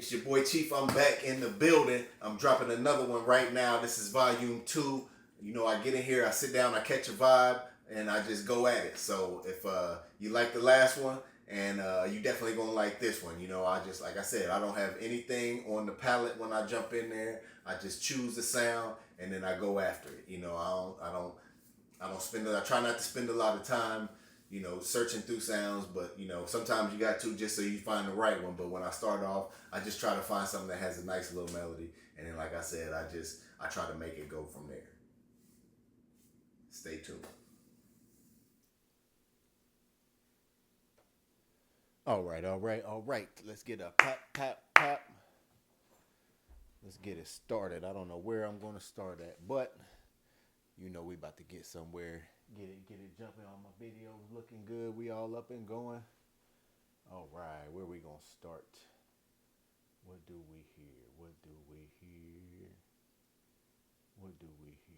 It's your boy Chief. I'm back in the building. I'm dropping another one right now. This is volume 2. You know, I get in here, I sit down, I catch a vibe, and I just go at it. So if you like the last one, and you definitely gonna like this one. You know, I just, like I said, I don't have anything on the palette when I jump in there. I just choose the sound and then I go after it. You know, I try not to spend a lot of time, you know, searching through sounds, but you know, sometimes you got to just so you find the right one. But when I start off, I just try to find something that has a nice little melody, and then, like I said, I try to make it go from there. Stay tuned. All right. Let's get a pop, pop, pop. Let's get it started. I don't know where I'm gonna start at, but you know we about to get somewhere. Get it jumping on my videos, looking good. We all up and going. All right, where we gonna start? What do we hear? What do we hear? What do we hear?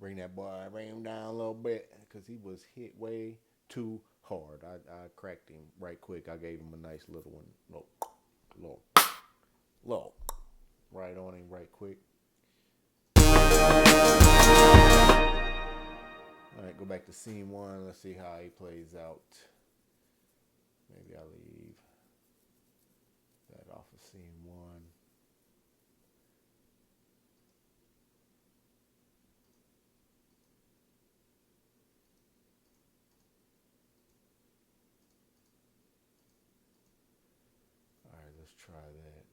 Bring that boy, bring him down a little bit because he was hit way too hard. I cracked him right quick. I gave him a nice little one. Low, low. Right on him right quick. All right, go back to scene one. Let's see how he plays out. Maybe I'll leave that off of scene one. All right, let's try that.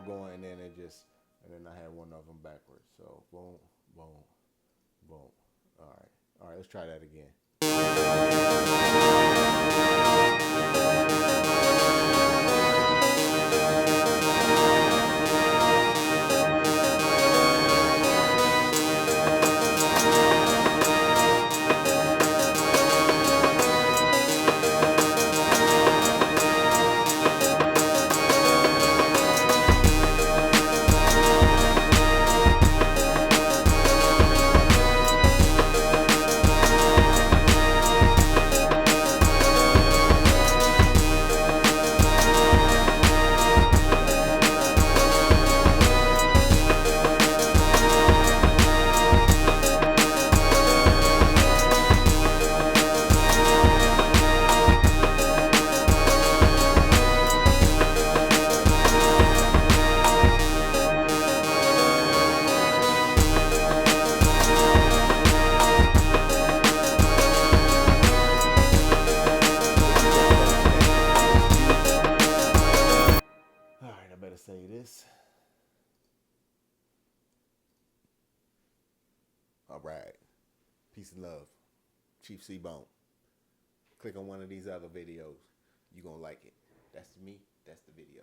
Going and then and then I had one of them backwards. So boom, boom, boom. All right, let's try that again. Say this. All right. Peace and love. Chief C-Bone. Click on one of these other videos. You're going to like it. That's me. That's the video.